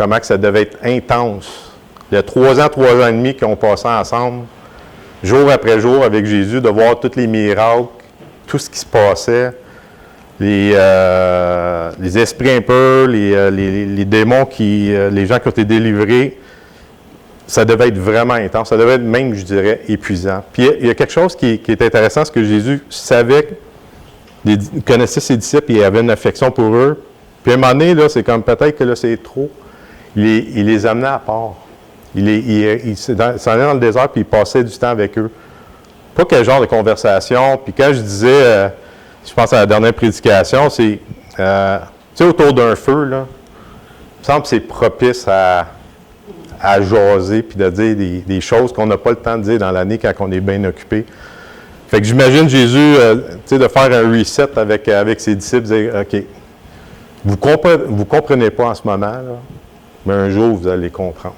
comment que ça devait être intense. Il y a 3 ans et demi qu'ils ont passé ensemble, jour après jour avec Jésus, de voir tous les miracles, tout ce qui se passait, les esprits impurs, les démons, les gens qui ont été délivrés. Ça devait être vraiment intense. Ça devait être même, je dirais, épuisant. Puis il y a quelque chose qui est intéressant, c'est que Jésus savait, connaissait ses disciples et avait une affection pour eux. Puis à un moment donné, là, c'est comme peut-être que là, c'est trop. Il les amenait à part. Il s'en allait dans le désert puis il passait du temps avec eux. Pas quel genre de conversation. Puis quand je disais, je pense à la dernière prédication, c'est, tu sais, autour d'un feu, là, il me semble que c'est propice à jaser puis de dire des choses qu'on n'a pas le temps de dire dans l'année quand on est bien occupé. Fait que j'imagine Jésus, tu sais, de faire un reset avec ses disciples, dire, OK, vous comprenez pas en ce moment, là, mais un jour, vous allez comprendre.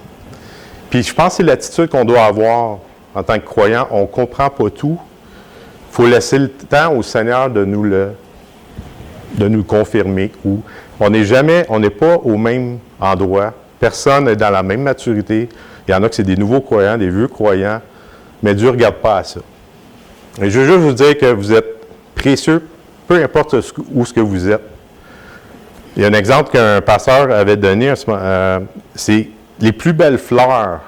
Puis je pense que c'est l'attitude qu'on doit avoir en tant que croyant. On ne comprend pas tout. Il faut laisser le temps au Seigneur de nous confirmer. Ou on n'est pas au même endroit. Personne n'est dans la même maturité. Il y en a que c'est des nouveaux croyants, des vieux croyants, mais Dieu ne regarde pas à ça. Et je veux juste vous dire que vous êtes précieux, peu importe où ce que vous êtes. Il y a un exemple qu'un pasteur avait donné, c'est les plus belles fleurs,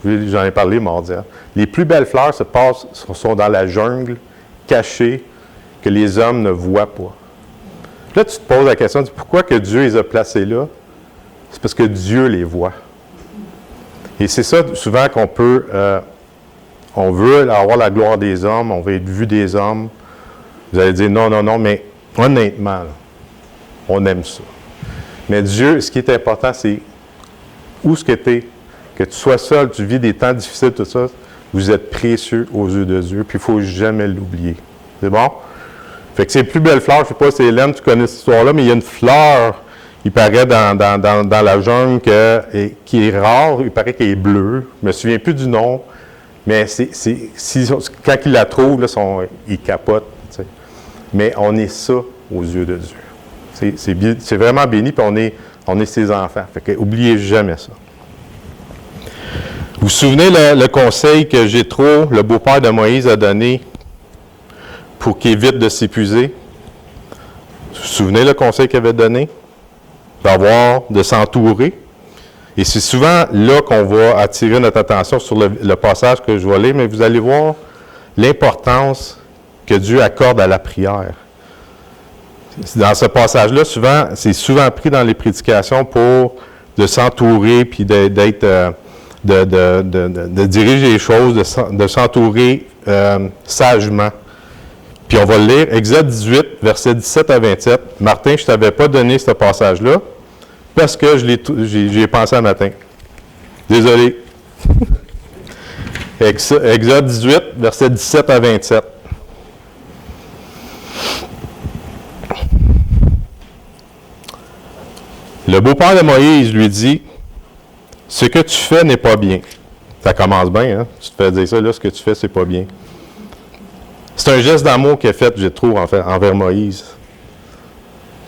j'en ai parlé mardi, les plus belles fleurs sont dans la jungle, cachées, que les hommes ne voient pas. Là, tu te poses la question, pourquoi que Dieu les a placées là? C'est parce que Dieu les voit. Et c'est ça, souvent, on veut avoir la gloire des hommes, on veut être vu des hommes. Vous allez dire non, mais honnêtement, là, on aime ça. Mais Dieu, ce qui est important, c'est où ce que tu es, que tu sois seul, tu vis des temps difficiles, tout ça, vous êtes précieux aux yeux de Dieu, puis il ne faut jamais l'oublier. C'est bon? Fait que c'est les plus belles fleurs, je ne sais pas si Hélène, tu connais cette histoire-là, mais il y a une fleur, il paraît dans la jungle qui est rare, il paraît qu'elle est bleue. Je ne me souviens plus du nom, mais quand il la trouve, là, il capote. T'sais. Mais on est ça aux yeux de Dieu. C'est vraiment béni, puis on est ses enfants. Fait que n'oubliez jamais ça. Vous vous souvenez le conseil que Jéthro, le beau-père de Moïse, a donné pour qu'il évite de s'épuiser? Vous vous souvenez le conseil qu'il avait donné? De s'entourer. Et c'est souvent là qu'on va attirer notre attention sur le passage que je vais lire, mais vous allez voir l'importance que Dieu accorde à la prière. Dans ce passage-là, c'est souvent pris dans les prédications pour de s'entourer puis de diriger les choses, de s'entourer sagement. Puis on va le lire, Exode 18, versets 17 à 27. Martin, je ne t'avais pas donné ce passage-là parce que j'y ai pensé un matin. Désolé. Exode 18, versets 17 à 27. Le beau-père de Moïse lui dit, « Ce que tu fais n'est pas bien. » Ça commence bien, hein? Tu te fais dire ça, là, ce que tu fais, c'est pas bien. C'est un geste d'amour qu'il a fait, je trouve, envers Moïse.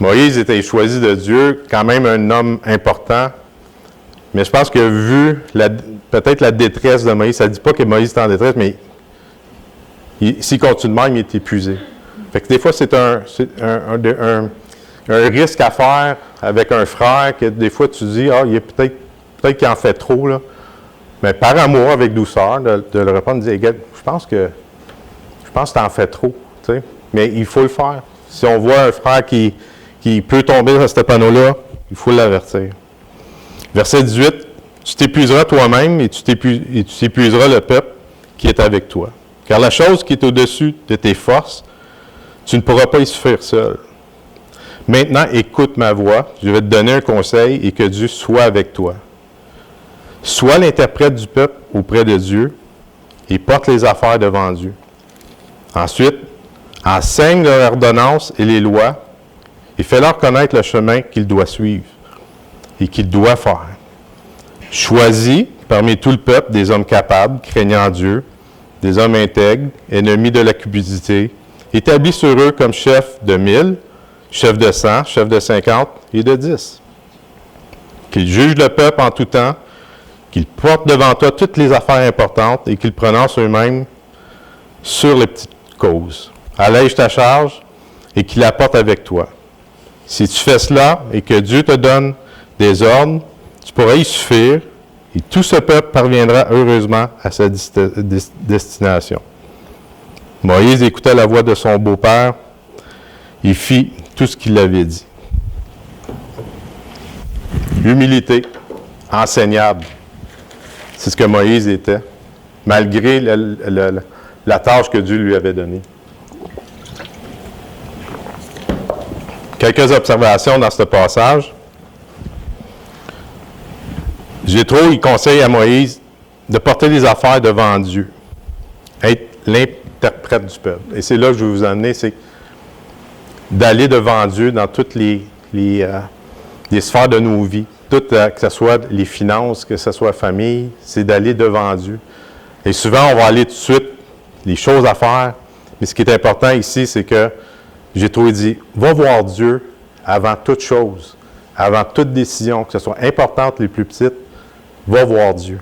Moïse était choisi de Dieu, quand même un homme important, mais je pense que vu peut-être la détresse de Moïse, ça ne dit pas que Moïse est en détresse, mais s'il continue de même, il est épuisé. Fait que des fois, c'est un risque à faire avec un frère que des fois tu dis, il est peut-être qu'il en fait trop, là. Mais par amour, avec douceur, de le répondre, de dire, je pense que tu en fais trop, tu sais. Mais il faut le faire. Si on voit un frère qui peut tomber dans ce panneau-là, il faut l'avertir. Verset 18, tu t'épuiseras toi-même et tu t'épuiseras le peuple qui est avec toi. Car la chose qui est au-dessus de tes forces, tu ne pourras pas y suffire seul. Maintenant, écoute ma voix, je vais te donner un conseil et que Dieu soit avec toi. Sois l'interprète du peuple auprès de Dieu et porte les affaires devant Dieu. Ensuite, enseigne leurs ordonnances et les lois et fais-leur connaître le chemin qu'ils doivent suivre et qu'ils doivent faire. Choisis parmi tout le peuple des hommes capables, craignant Dieu, des hommes intègres, ennemis de la cupidité, établis sur eux comme chefs de 1000, chefs de 100, chefs de 50 et de 10. qu'il juge le peuple en tout temps, qu'il porte devant toi toutes les affaires importantes et qu'il prononce eux-mêmes sur les petites causes. Allège ta charge et qu'il la porte avec toi. Si tu fais cela et que Dieu te donne des ordres, tu pourras y suffire et tout ce peuple parviendra heureusement à sa destination. Moïse écoutait la voix de son beau-père et fit tout ce qu'il avait dit. Humilité, enseignable. C'est ce que Moïse était, malgré la tâche que Dieu lui avait donnée. Quelques observations dans ce passage. Jéthro, il conseille à Moïse de porter les affaires devant Dieu, être l'interprète du peuple. Et c'est là que je vais vous emmener, c'est d'aller devant Dieu dans toutes les sphères de nos vies, que ce soit les finances, que ce soit la famille, c'est d'aller devant Dieu. Et souvent, on va aller tout de suite, les choses à faire, mais ce qui est important ici, c'est que Jéthro dit, va voir Dieu avant toute chose, avant toute décision, que ce soit importante, les plus petites, va voir Dieu.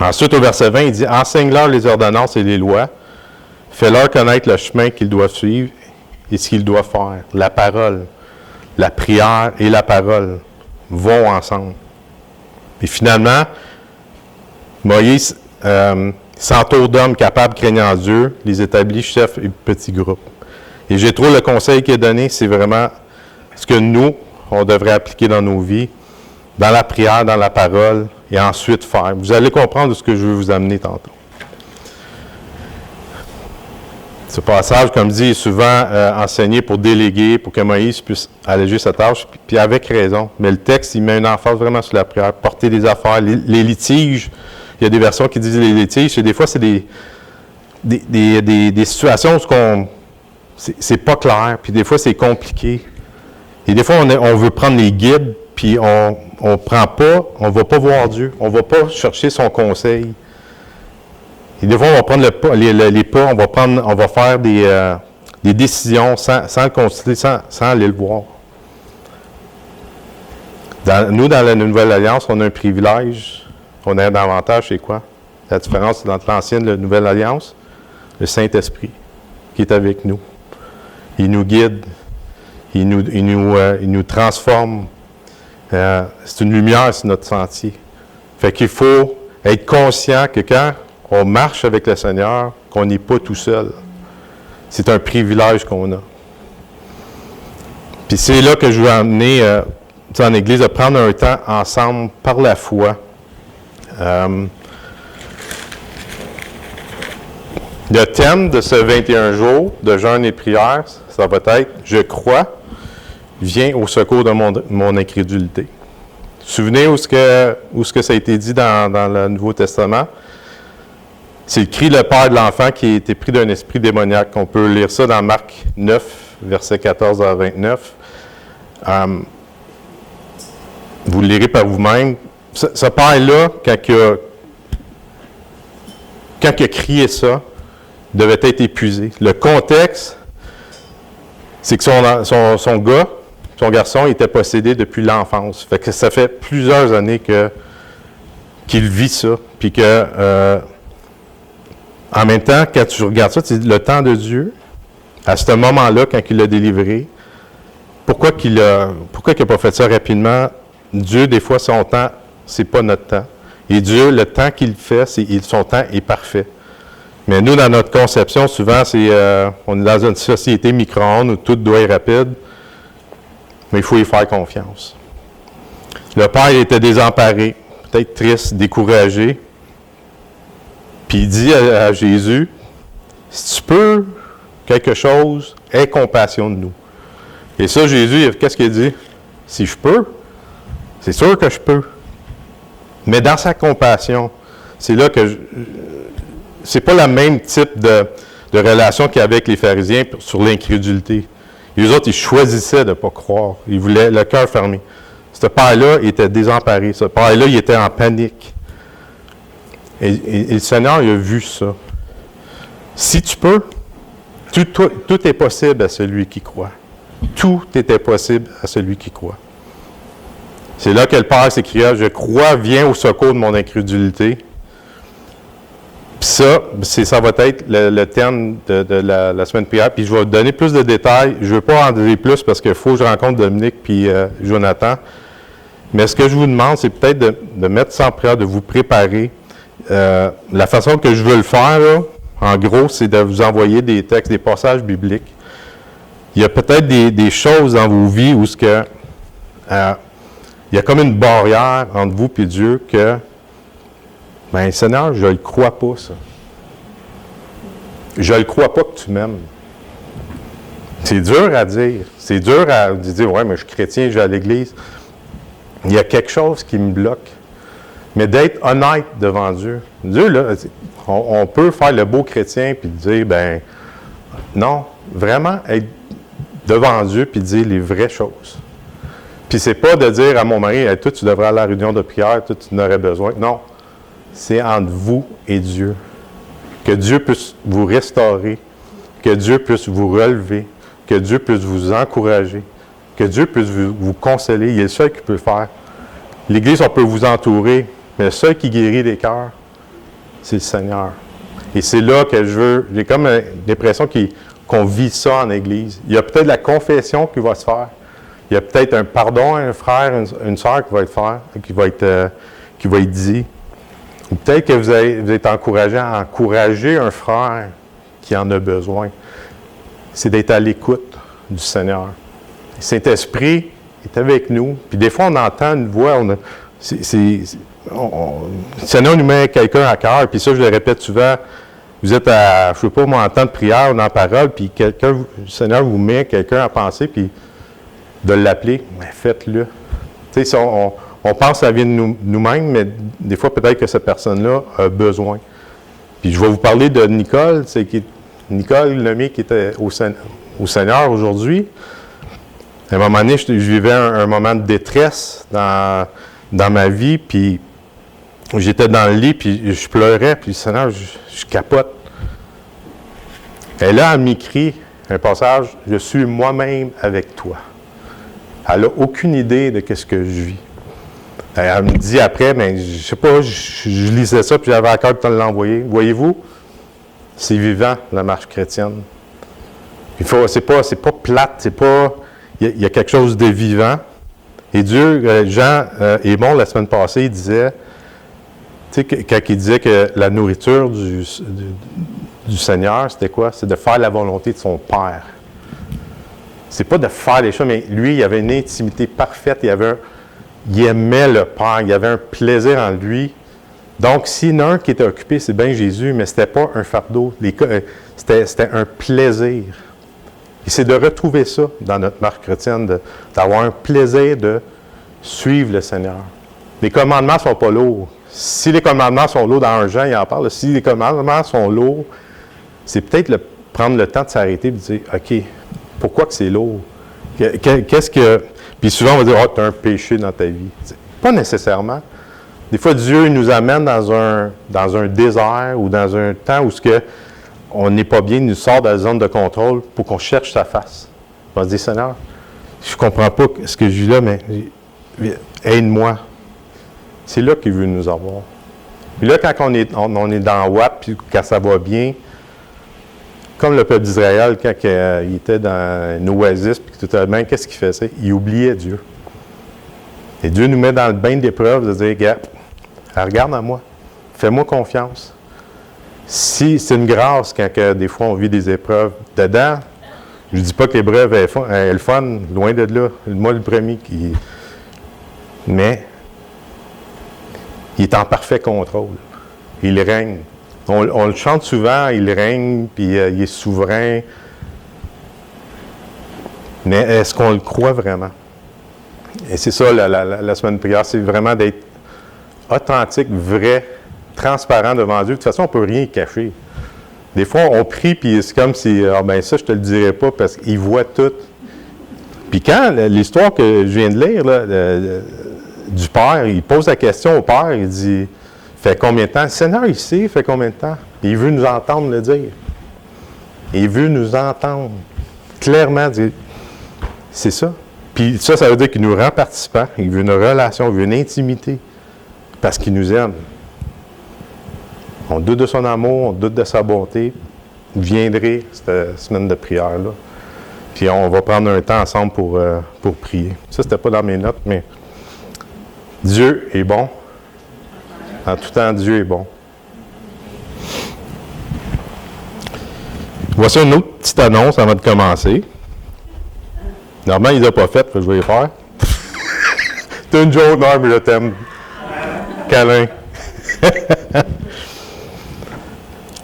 Ensuite, au verset 20, il dit, enseigne-leur les ordonnances et les lois, fais-leur connaître le chemin qu'ils doivent suivre et ce qu'ils doivent faire. La parole, la prière et la parole vont ensemble. Et finalement, Moïse s'entoure d'hommes capables, craignant Dieu, les établit chefs et petits groupes. Et j'ai trouvé le conseil qui est donné, c'est vraiment ce que nous, on devrait appliquer dans nos vies, dans la prière, dans la parole, et ensuite faire. Vous allez comprendre ce que je veux vous amener tantôt. Ce passage, comme dit, est souvent enseigné pour déléguer, pour que Moïse puisse alléger sa tâche, puis avec raison. Mais le texte, il met une emphase vraiment sur la prière, porter des affaires, les litiges. Il y a des versions qui disent les litiges, et des fois, c'est des situations où c'est pas clair, puis des fois, c'est compliqué. Et des fois, on veut prendre les guides, puis on prend pas, on va pas voir Dieu, on va pas chercher son conseil. Et des fois, on va prendre les pas, on va faire des décisions sans le consulter, sans aller le voir. Nous, dans la Nouvelle Alliance, on a un privilège, on a un avantage, c'est quoi? La différence entre l'Ancienne et la Nouvelle Alliance, le Saint-Esprit qui est avec nous. Il nous guide, il nous transforme. C'est une lumière sur notre sentier. Fait qu'il faut être conscient que quand on marche avec le Seigneur, qu'on n'est pas tout seul. C'est un privilège qu'on a. Puis c'est là que je veux amener en Église, à prendre un temps ensemble par la foi. Le thème de ce 21 jours de jeûne et de prière, ça va être « Je crois, viens au secours de mon incrédulité ». Souvenez où ce que ça a été dit dans le Nouveau Testament. C'est le cri, le père de l'enfant qui a été pris d'un esprit démoniaque. On peut lire ça dans Marc 9, versets 14 à 29. Vous le lirez par vous-même. Ce père-là, quand il a crié ça, devait être épuisé. Le contexte, c'est que son garçon était possédé depuis l'enfance. Fait que ça fait plusieurs années qu'il vit ça. Puis que, en même temps, quand tu regardes ça, c'est le temps de Dieu, à ce moment-là, quand il l'a délivré, pourquoi il n'a pas fait ça rapidement? Dieu, des fois, son temps, c'est pas notre temps. Et Dieu, le temps qu'il fait, son temps est parfait. Mais nous, dans notre conception, souvent, on est dans une société micro-ondes où tout doit être rapide, mais il faut y faire confiance. Le père était désemparé, peut-être triste, découragé, puis il dit à Jésus, « Si tu peux quelque chose, aie compassion de nous. » Et ça, Jésus, qu'est-ce qu'il dit? « Si je peux, c'est sûr que je peux. » Mais dans sa compassion, c'est là que c'est pas le même type de relation qu'il y avait avec les pharisiens sur l'incrédulité. Les autres, ils choisissaient de ne pas croire. Ils voulaient le cœur fermé. Ce père-là était désemparé. Ce père-là, il était en panique. Et le Seigneur, il a vu ça. Si tu peux, tout est possible à celui qui croit. Tout était possible à celui qui croit. C'est là que le Père s'écria, « Je crois, viens au secours de mon incrédulité. » Puis ça va être le thème de la semaine de prière. Puis je vais vous donner plus de détails. Je ne veux pas en donner plus parce qu'il faut que je rencontre Dominique puis Jonathan. Mais ce que je vous demande, c'est peut-être de mettre ça en prière, de vous préparer. La façon que je veux le faire, là, en gros, c'est de vous envoyer des textes, des passages bibliques. Il y a peut-être des choses dans vos vies où il y a comme une barrière entre vous et Dieu que, bien, Seigneur, je ne le crois pas, ça. Je ne le crois pas que tu m'aimes. C'est dur à dire. C'est dur à dire, ouais, mais je suis chrétien, je vais à l'Église. Il y a quelque chose qui me bloque. Mais d'être honnête devant Dieu. Dieu, là, on peut faire le beau chrétien puis dire, ben non, vraiment être devant Dieu puis dire les vraies choses. Puis c'est pas de dire à mon mari, hey, toi, tu devrais aller à la réunion de prière, toi, tu n'aurais besoin. Non. C'est entre vous et Dieu. Que Dieu puisse vous restaurer, que Dieu puisse vous relever, que Dieu puisse vous encourager, que Dieu puisse vous consoler. Il est le seul qui peut faire. L'Église, on peut vous entourer, mais le seul qui guérit les cœurs, c'est le Seigneur. Et c'est là que j'ai comme l'impression qu'on vit ça en Église. Il y a peut-être la confession qui va se faire. Il y a peut-être un pardon à un frère, une sœur qui va être dit. Ou peut-être que vous êtes encouragé à encourager un frère qui en a besoin. C'est d'être à l'écoute du Seigneur. Le Saint-Esprit est avec nous. Puis des fois, on entend une voix. Le Seigneur nous met quelqu'un à cœur. Puis ça, je le répète souvent. Vous êtes à, je ne sais pas, en temps de prière ou dans la parole, puis le Seigneur vous met quelqu'un à penser, puis de l'appeler, mais faites-le. Tu sais, on pense que ça vient de nous-mêmes, mais des fois, peut-être que cette personne-là a besoin. Puis je vais vous parler de Nicole, Nicole Lemay qui était au Seigneur aujourd'hui. À un moment donné, je vivais un moment de détresse dans ma vie, puis j'étais dans le lit, puis je pleurais, puis le Seigneur, je capote. Et là, elle m'écrit un passage, « Je suis moi-même avec toi ». Elle n'a aucune idée de ce que je vis. Elle me dit après, mais je ne sais pas, je lisais ça, puis j'avais à cœur de l'envoyer. Voyez-vous, c'est vivant, la marche chrétienne. C'est pas plate, c'est pas... Il y a quelque chose de vivant. Et Dieu, Jean est bon, la semaine passée, il disait, tu sais, quand il disait que la nourriture du Seigneur, c'était quoi? C'est de faire la volonté de son Père. C'est pas de faire les choses, mais lui, il avait une intimité parfaite, il aimait le Père, il avait un plaisir en lui. Donc, s'il y en a un qui était occupé, c'est bien Jésus, mais c'était pas un fardeau, c'était un plaisir. Et c'est de retrouver ça dans notre marche chrétienne, d'avoir un plaisir de suivre le Seigneur. Les commandements ne sont pas lourds. Si les commandements sont lourds, dans 1 Jean, il en parle, si les commandements sont lourds, c'est peut-être prendre le temps de s'arrêter et de dire, OK, pourquoi que c'est lourd? Qu'est-ce que... Puis souvent, on va dire, « Oh, tu as un péché dans ta vie. » Pas nécessairement. Des fois, Dieu nous amène dans un désert ou dans un temps où on n'est pas bien, il nous sort de la zone de contrôle pour qu'on cherche sa face. On va se dire, « Seigneur, je ne comprends pas ce que je vis là, mais aide-moi. » C'est là qu'il veut nous avoir. Puis là, quand on est dans WAP, puis quand ça va bien, comme le peuple d'Israël, quand il était dans une oasis, puis tout à l'heure, qu'est-ce qu'il faisait? Il oubliait Dieu. Et Dieu nous met dans le bain d'épreuves de dire, gars, regarde à moi, fais-moi confiance. Si c'est une grâce quand des fois on vit des épreuves dedans, je ne dis pas que l'épreuve est le fun, loin de là, moi le premier mais il est en parfait contrôle. Il règne. On le chante souvent, il règne, puis il est souverain. Mais est-ce qu'on le croit vraiment? Et c'est ça, la semaine de prière, c'est vraiment d'être authentique, vrai, transparent devant Dieu. De toute façon, on ne peut rien cacher. Des fois, on prie, puis c'est comme si, ça, je ne te le dirai pas, parce qu'il voit tout. Puis quand l'histoire que je viens de lire, là, du Père, il pose la question au Père, il dit, fait combien de temps? Le Seigneur, il sait, fait combien de temps? Puis il veut nous entendre le dire. Il veut nous entendre clairement dire, c'est ça. Puis ça veut dire qu'il nous rend participants, il veut une relation, il veut une intimité, parce qu'il nous aime. On doute de son amour, on doute de sa bonté. Vous viendrez cette semaine de prière-là. Puis on va prendre un temps ensemble pour prier. Ça, c'était pas dans mes notes, mais Dieu est bon. En tout temps, Dieu est bon. Voici une autre petite annonce avant de commencer. Normalement, il ne les a pas faites, je vais les faire. T'es une joke, non, mais je t'aime. Câlin.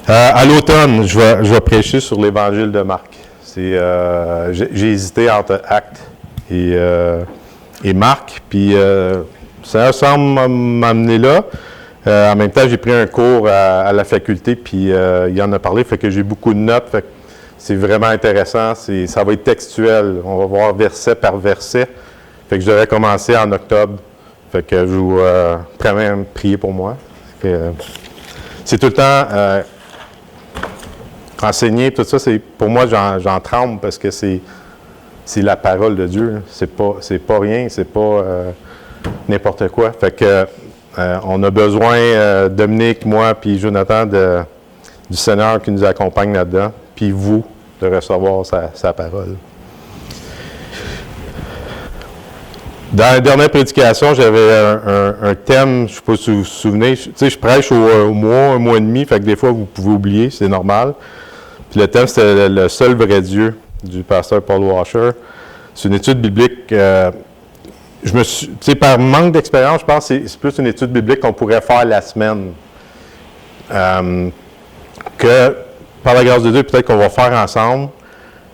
À l'automne, je vais prêcher sur l'Évangile de Marc. J'ai hésité entre Actes et Marc, puis ça semble m'amener là. En même temps, j'ai pris un cours à la faculté, puis il en a parlé, fait que j'ai beaucoup de notes, fait que c'est vraiment intéressant, ça va être textuel, on va voir verset par verset, fait que je devrais commencer en octobre, fait que je vous promets à prier pour moi. C'est tout le temps enseigner, tout ça, pour moi, j'en tremble parce que c'est la parole de Dieu, c'est pas rien, c'est pas n'importe quoi, fait que on a besoin, Dominique, moi, puis Jonathan, du Seigneur qui nous accompagne là-dedans, puis vous, de recevoir sa parole. Dans la dernière prédication, j'avais un thème, je ne sais pas si vous vous souvenez, je prêche au mois, un mois et demi, fait que des fois, vous pouvez oublier, c'est normal. Puis le thème, c'était le seul vrai Dieu, du pasteur Paul Washer. C'est une étude biblique... par manque d'expérience, je pense que c'est plus une étude biblique qu'on pourrait faire la semaine. Que, par la grâce de Dieu, peut-être qu'on va faire ensemble.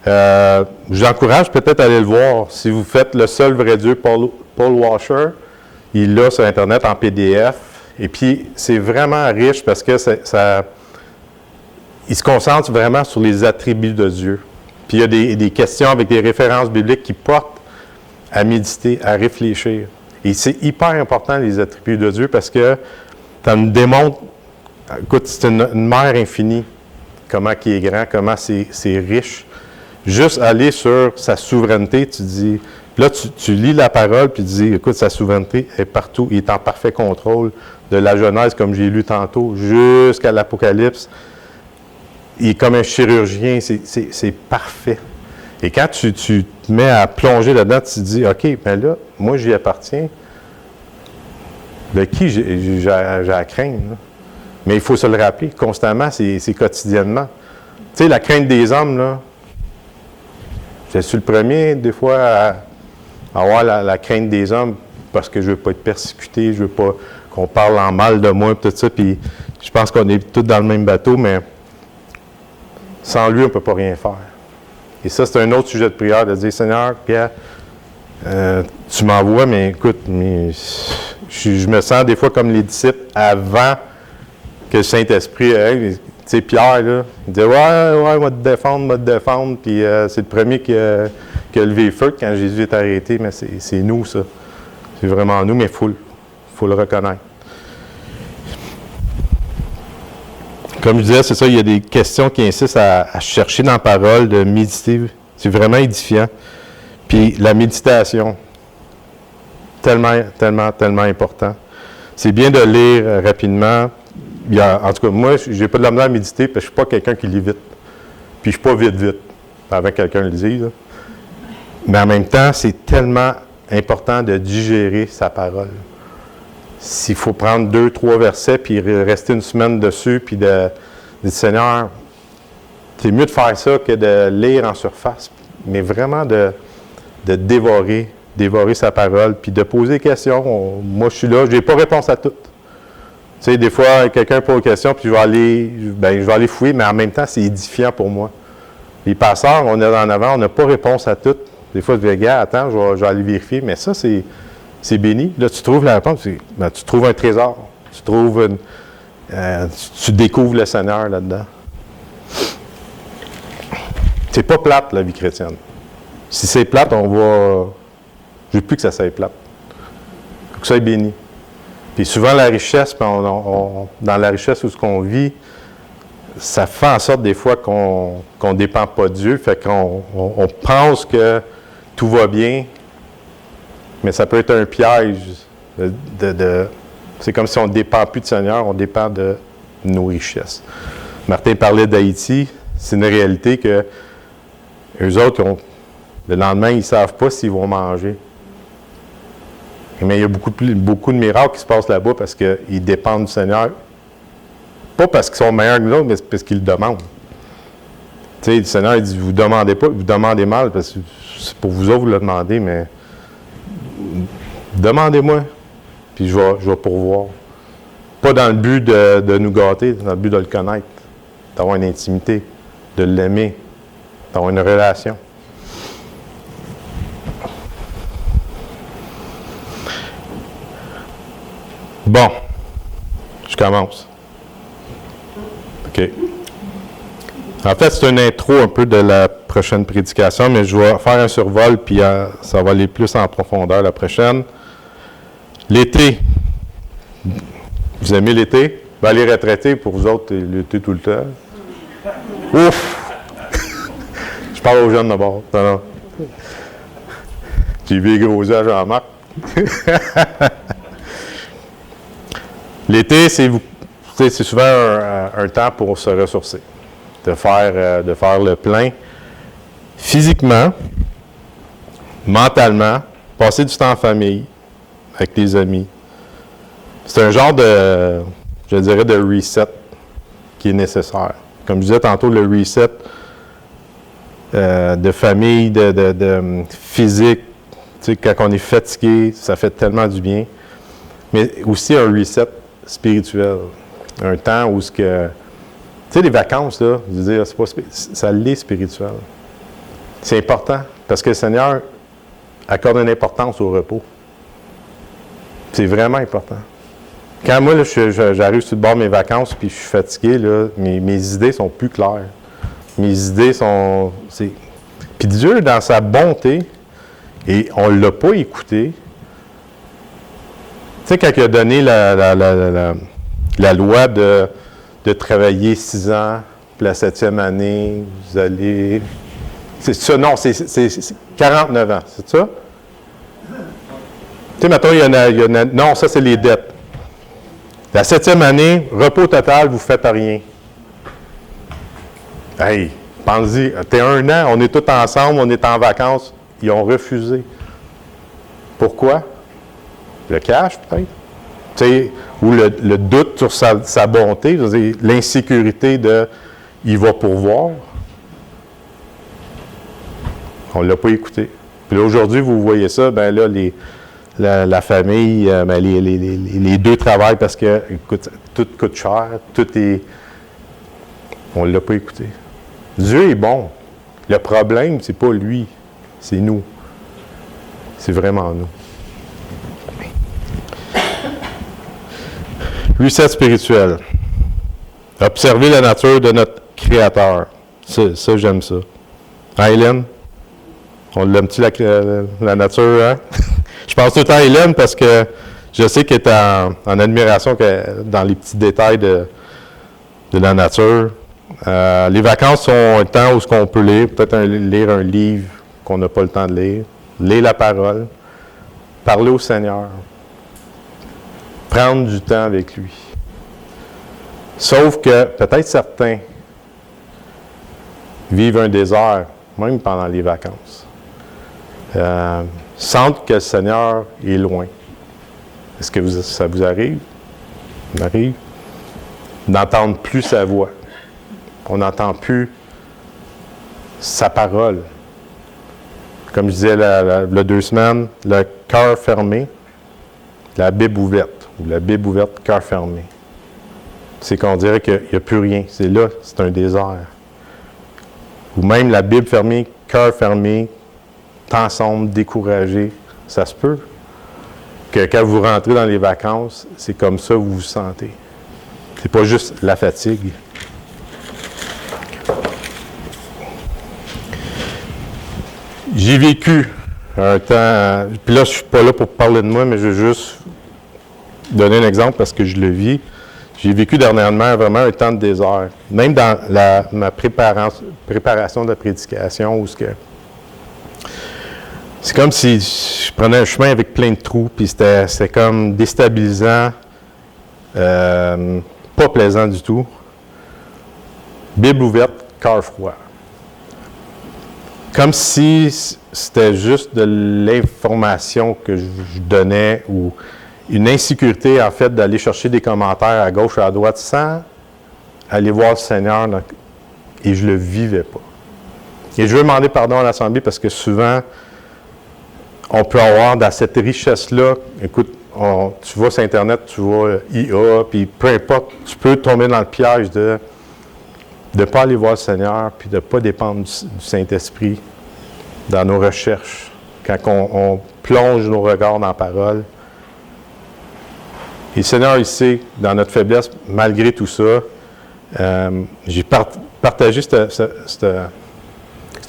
Je vous encourage peut-être à aller le voir. Si vous faites le seul vrai Dieu, Paul Washer, il l'a sur Internet en PDF. Et puis, c'est vraiment riche parce que il se concentre vraiment sur les attributs de Dieu. Puis, il y a des questions avec des références bibliques qui portent à méditer, à réfléchir. Et c'est hyper important, les attributs de Dieu, parce que ça nous démontre, écoute, c'est une mer infinie, comment il est grand, comment c'est riche. Juste aller sur sa souveraineté, tu dis, là, tu lis la parole, puis tu dis, écoute, sa souveraineté est partout, il est en parfait contrôle, de la Genèse, comme j'ai lu tantôt, jusqu'à l'Apocalypse. Il est comme un chirurgien, c'est parfait. Et quand tu te mets à plonger là-dedans, tu te dis, OK, ben là, moi, j'y appartiens. De qui j'ai à craindre? Là? Mais il faut se le rappeler constamment, c'est quotidiennement. Tu sais, la crainte des hommes, là, je suis le premier, des fois, à avoir la crainte des hommes parce que je ne veux pas être persécuté, je ne veux pas qu'on parle en mal de moi, tout ça. Puis je pense qu'on est tous dans le même bateau, mais sans lui, on ne peut pas rien faire. Et ça, c'est un autre sujet de prière, de dire, Seigneur, Pierre, tu m'envoies, mais écoute, je me sens des fois comme les disciples avant que le Saint-Esprit, tu sais, Pierre, là, il disait, ouais, va te défendre, puis c'est le premier qui a levé le feu quand Jésus est arrêté, mais c'est nous, ça. C'est vraiment nous, mais il faut le reconnaître. Comme je disais, c'est ça, il y a des questions qui insistent à chercher dans la parole, de méditer. C'est vraiment édifiant. Puis la méditation, tellement, tellement, tellement important. C'est bien de lire rapidement. En tout cas, moi, je n'ai pas de la misère à méditer parce que je ne suis pas quelqu'un qui lit vite. Puis je ne suis pas vite, avant que quelqu'un le dise. Là. Mais en même temps, c'est tellement important de digérer sa parole. S'il faut prendre 2-3 versets, puis rester une semaine dessus, puis de dire, Seigneur, c'est mieux de faire ça que de lire en surface, mais vraiment de dévorer sa parole, puis de poser des questions. Moi, je suis là, je n'ai pas réponse à toutes. Tu sais, des fois, quelqu'un pose une question, puis je vais aller fouiller, mais en même temps, c'est édifiant pour moi. Les pasteurs, on est en avant, on n'a pas réponse à toutes. Des fois, je dis, gars, attends, je vais aller vérifier, mais ça, c'est béni. Là, tu trouves la réponse, tu trouves un trésor. Tu trouves tu découvres le Seigneur là-dedans. C'est pas plate, la vie chrétienne. Si c'est plate, je veux plus que ça soit plate. Il faut que ça soit béni. Puis souvent, la richesse, dans la richesse où ce qu'on vit, ça fait en sorte des fois qu'on ne dépend pas de Dieu. Fait qu'on pense que tout va bien, Mais ça peut être un piège. C'est comme si on ne dépend plus du Seigneur, on dépend de nos richesses. Martin parlait d'Haïti. C'est une réalité que eux autres, le lendemain, ils ne savent pas s'ils vont manger. Mais il y a beaucoup de miracles qui se passent là-bas parce qu'ils dépendent du Seigneur. Pas parce qu'ils sont meilleurs que nous autres, mais parce qu'ils le demandent. Tu sais, le Seigneur il dit, vous ne demandez pas, vous demandez mal, parce que c'est pour vous autres, vous le demandez, mais demandez-moi, puis je vais pourvoir. Pas dans le but de nous gâter, dans le but de le connaître, d'avoir une intimité, de l'aimer, d'avoir une relation. Bon, je commence. OK. En fait, c'est une intro un peu de la prochaine prédication, mais je vais faire un survol, puis ça va aller plus en profondeur la prochaine. L'été. Vous aimez l'été? Ben, les retraités, pour vous autres, l'été tout le temps. Ouf! Je parle aux jeunes d'abord. Non. J'ai vu les gros yeux à Jean-Marc. L'été, c'est souvent un temps pour se ressourcer, de faire le plein physiquement, mentalement, passer du temps en famille, avec les amis. C'est un genre de reset qui est nécessaire. Comme je disais tantôt, le reset de famille, de physique, quand on est fatigué, ça fait tellement du bien. Mais aussi un reset spirituel. Un temps où tu sais, les vacances, là, je veux dire, ça l'est spirituel. C'est important parce que le Seigneur accorde une importance au repos. C'est vraiment important. Quand moi, là, j'arrive sur le bord de mes vacances puis je suis fatigué, là, mes idées sont plus claires. Mes idées sont... Puis Dieu, dans sa bonté, et on ne l'a pas écouté. Tu sais, quand il a donné la loi de travailler 6 ans, puis la 7e année, vous allez... C'est ça? Non, c'est 49 ans, c'est ça? Tu sais, maintenant, il y en a... Non, ça, c'est les dettes. La 7e année, repos total, vous ne faites rien. Hey, pense-y, t'es 1 an, on est tous ensemble, on est en vacances. Ils ont refusé. Pourquoi? Le cash, peut-être? Tu sais, ou le doute sur sa bonté, je veux dire, l'insécurité de « il va pourvoir ». On ne l'a pas écouté. Puis là, aujourd'hui, vous voyez ça, bien là, la famille, ben les deux travaillent parce que tout coûte cher, tout est... On ne l'a pas écouté. Dieu est bon. Le problème, c'est pas lui, c'est nous. C'est vraiment nous. Reset spirituel. Observer la nature de notre Créateur. Ça j'aime ça. Hein, Hélène? On l'aime-tu la nature, hein? Je pense tout le temps à Hélène parce que je sais qu'elle est en admiration dans les petits détails de la nature. Les vacances sont un temps où on peut lire, peut-être lire un livre qu'on n'a pas le temps de lire, lire la parole, parler au Seigneur, prendre du temps avec lui. Sauf que peut-être certains vivent un désert, même pendant les vacances. Sentent que le Seigneur est loin. Est-ce que ça vous arrive? Ça m'arrive. D'entendre plus sa voix. On n'entend plus sa parole. Comme je disais il y a 2 semaines, le cœur fermé, la Bible ouverte. Ou la Bible ouverte, cœur fermé. C'est qu'on dirait qu'il n'y a plus rien. C'est là, c'est un désert. Ou même la Bible fermée, cœur fermé, temps sombre, découragé. Ça se peut que quand vous rentrez dans les vacances, c'est comme ça que vous vous sentez. C'est pas juste la fatigue. J'ai vécu un temps, puis là je ne suis pas là pour parler de moi, mais je veux juste donner un exemple parce que je le vis. J'ai vécu dernièrement vraiment un temps de désert. Même dans ma préparation de la prédication, où C'est comme si je prenais un chemin avec plein de trous, puis c'était comme déstabilisant, pas plaisant du tout. Bible ouverte, cœur froid. Comme si c'était juste de l'information que je donnais ou une insécurité, en fait, d'aller chercher des commentaires à gauche et à droite sans aller voir le Seigneur et je ne le vivais pas. Et je veux demander pardon à l'Assemblée parce que souvent, on peut avoir dans cette richesse-là, écoute, tu vas sur Internet, tu vois IA, puis peu importe, tu peux tomber dans le piège de ne pas aller voir le Seigneur, puis de ne pas dépendre du Saint-Esprit dans nos recherches, quand on plonge nos regards dans la parole. Et le Seigneur, il sait, dans notre faiblesse, malgré tout ça, j'ai partagé ce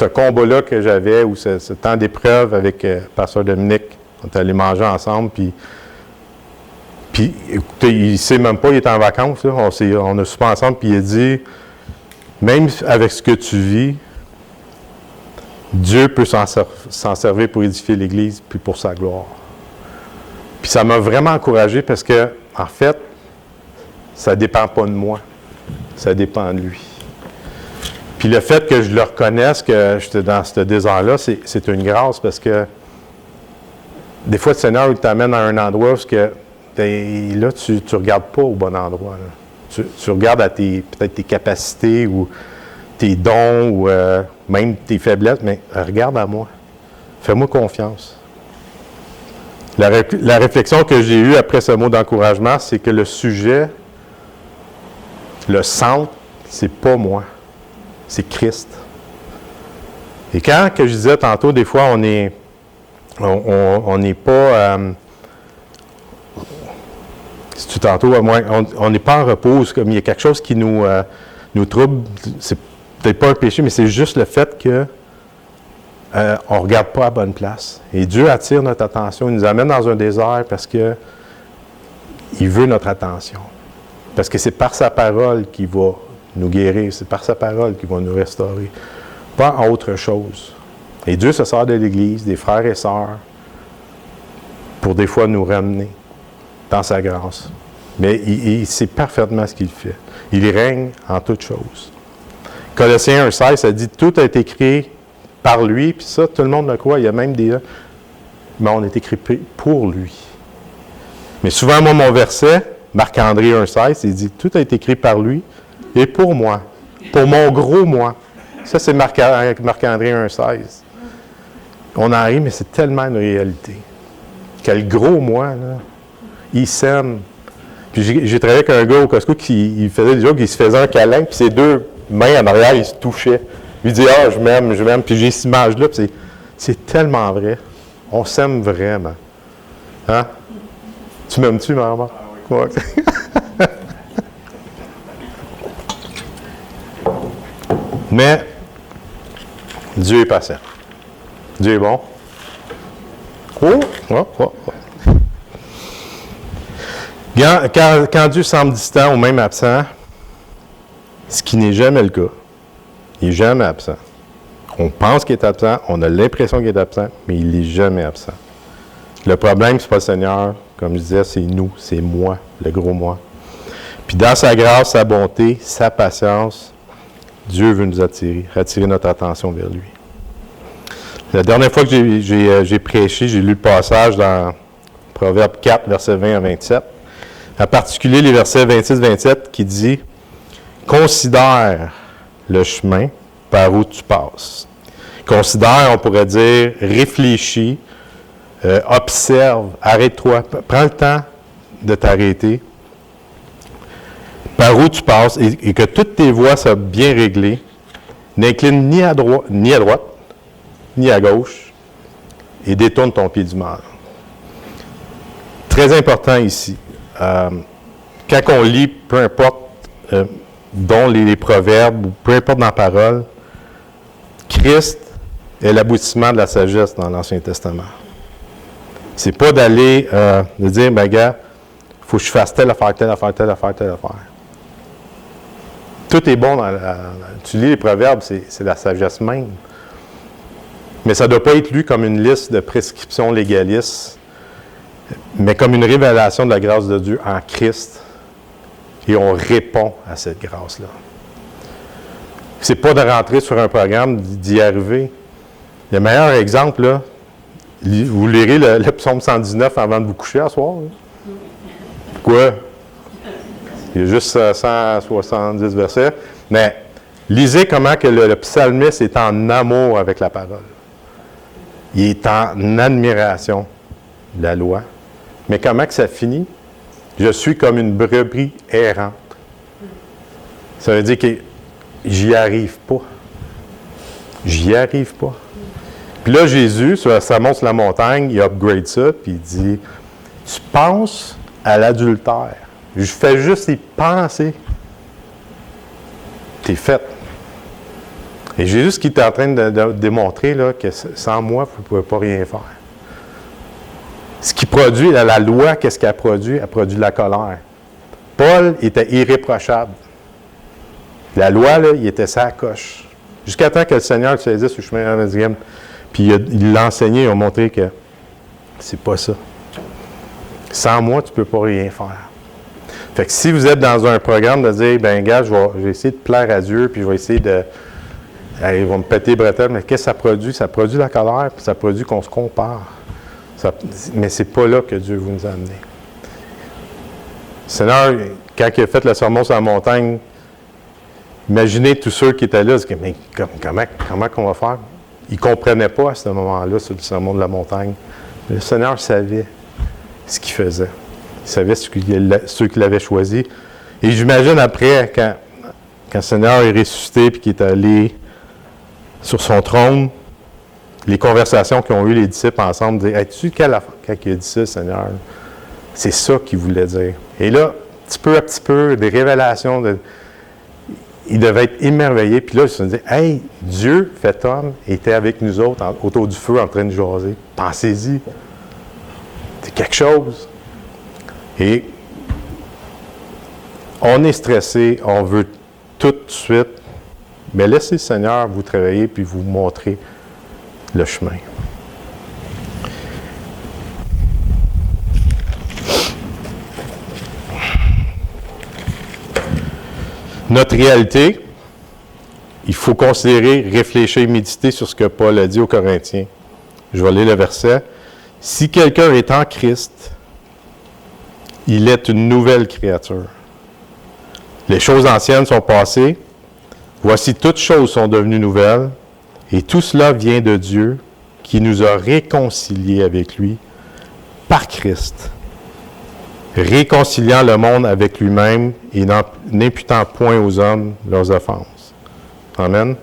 combat-là que j'avais, ou ce temps d'épreuve avec Pasteur Dominique. On est allé manger ensemble, puis écoutez, il ne sait même pas, il est en vacances, là. On a soupé ensemble, puis il a dit, même avec ce que tu vis, Dieu peut s'en servir pour édifier l'Église, puis pour sa gloire. Puis ça m'a vraiment encouragé parce que, en fait, ça ne dépend pas de moi, ça dépend de lui. Puis le fait que je le reconnaisse, que j'étais dans ce désert-là, c'est une grâce parce que des fois, le Seigneur il t'amène à un endroit où là, tu ne regardes pas au bon endroit. Là. Tu regardes à peut-être tes capacités ou tes dons ou même tes faiblesses, mais regarde à moi. Fais-moi confiance. La réflexion que j'ai eue après ce mot d'encouragement, c'est que le sujet, le centre, c'est pas moi. C'est Christ. Et quand que je disais tantôt, des fois, on n'est pas... si tu tantôt, on n'est pas en repos. Comme il y a quelque chose qui nous trouble. C'est peut-être pas un péché, mais c'est juste le fait que on ne regarde pas à la bonne place. Et Dieu attire notre attention. Il nous amène dans un désert parce que il veut notre attention. Parce que c'est par sa parole qu'il va nous guérir. C'est par sa parole qu'il va nous restaurer. Pas en autre chose. Et Dieu se sert de l'Église, des frères et sœurs, pour des fois nous ramener dans sa grâce. Mais il sait parfaitement ce qu'il fait. Il règne en toutes choses. Colossiens 1,16, ça dit « Tout a été créé par lui », puis ça, tout le monde le croit. Il y a même des... Mais on est écrit pour lui. Mais souvent, moi, mon verset, Marc-André 1,16, il dit « Tout a été créé par lui et pour moi, pour mon gros moi ». Ça, c'est Marc-André 1,16. On en rit, mais c'est tellement une réalité. Quel gros moi, là, il s'aime. Puis j'ai travaillé avec un gars au Costco qui faisait des jokes, il se faisait un câlin, puis ses deux mains en arrière, ils se touchaient. Il dit « Ah, je m'aime », puis j'ai cette image-là, puis c'est tellement vrai. On s'aime vraiment. Hein? Tu m'aimes-tu, maman? Ah oui. Ouais. Mais Dieu est patient. Dieu est bon. Quand Dieu semble distant ou même absent, ce qui n'est jamais le cas, il n'est jamais absent. On pense qu'il est absent, on a l'impression qu'il est absent, mais il n'est jamais absent. Le problème, ce n'est pas le Seigneur, comme je disais, c'est nous, c'est moi, le gros moi. Puis dans sa grâce, sa bonté, sa patience, Dieu veut nous attirer notre attention vers lui. La dernière fois que j'ai prêché, j'ai lu le passage dans Proverbe 4, versets 20 à 27. En particulier les versets 26-27 qui dit « Considère le chemin par où tu passes. » Considère, on pourrait dire, réfléchis, observe, arrête-toi, prends le temps de t'arrêter. Par où tu passes et que toutes tes voies soient bien réglées, n'incline ni à droite, ni à gauche, et détourne ton pied du mal. Très important ici. Quand on lit, peu importe, dont les proverbes, ou peu importe dans la parole, Christ est l'aboutissement de la sagesse dans l'Ancien Testament. C'est pas d'aller, de dire, ben gars, il faut que je fasse telle affaire. Tout est bon tu lis les proverbes, c'est la sagesse même. Mais ça ne doit pas être lu comme une liste de prescriptions légalistes, mais comme une révélation de la grâce de Dieu en Christ. Et on répond à cette grâce-là. Ce n'est pas de rentrer sur un programme, d'y arriver. Le meilleur exemple, là, vous lirez le psaume 119 avant de vous coucher à soir. Là. Pourquoi? Il y a juste 170 versets. Mais lisez comment que le psalmiste est en amour avec la parole. Il est en admiration de la loi. Mais comment que ça finit? Je suis comme une brebis errante. Ça veut dire que j'y arrive pas. J'y arrive pas. Puis là, Jésus, ça monte sur la montagne, il upgrade ça, puis il dit, tu penses à l'adultère. Je fais juste y penser. T'es fait. Et Jésus, ce qu'il est en train de démontrer, là, que sans moi, vous ne pouvez pas rien faire. Ce qui produit, la loi, qu'est-ce qu'elle produit? Elle produit de la colère. Paul était irréprochable. La loi, là, il était sa coche. Jusqu'à temps que le Seigneur le saisisse sur le chemin de la puis il l'a enseigné, il a montré que c'est pas ça. Sans moi, tu ne peux pas rien faire. Fait que si vous êtes dans un programme de dire, ben gars, je vais essayer de plaire à Dieu, puis je vais essayer de... Ils vont me péter les bretelles, mais qu'est-ce que ça produit? Ça produit la colère, puis ça produit qu'on se compare. Mais c'est pas là que Dieu vous nous a amenés. Le Seigneur, quand il a fait le sermon sur la montagne, imaginez tous ceux qui étaient là, ils disaient, mais comment qu'on va faire? Ils ne comprenaient pas à ce moment-là sur le sermon de la montagne. Le Seigneur savait ce qu'il faisait. Il savait ceux qu'il avait choisis. Et j'imagine après, quand le Seigneur est ressuscité et qu'il est allé sur son trône, les conversations qu'ont eues les disciples ensemble, dire, tu sais, quand il a dit ça, Seigneur, c'est ça qu'il voulait dire. Et là, petit peu à petit peu, des révélations, il devait être émerveillé. Puis là, il se dit, hey, Dieu, fait homme, était avec nous autres autour du feu en train de jaser. Pensez-y. C'est quelque chose. Et on est stressé, on veut tout de suite, mais laissez le Seigneur vous travailler puis vous montrer le chemin. Notre réalité, il faut considérer, réfléchir, méditer sur ce que Paul a dit aux Corinthiens. Je vais lire le verset. « Si quelqu'un est en Christ, il est une nouvelle créature. Les choses anciennes sont passées. Voici, toutes choses sont devenues nouvelles. Et tout cela vient de Dieu, qui nous a réconciliés avec lui par Christ, réconciliant le monde avec lui-même et n'imputant point aux hommes leurs offenses. » Amen.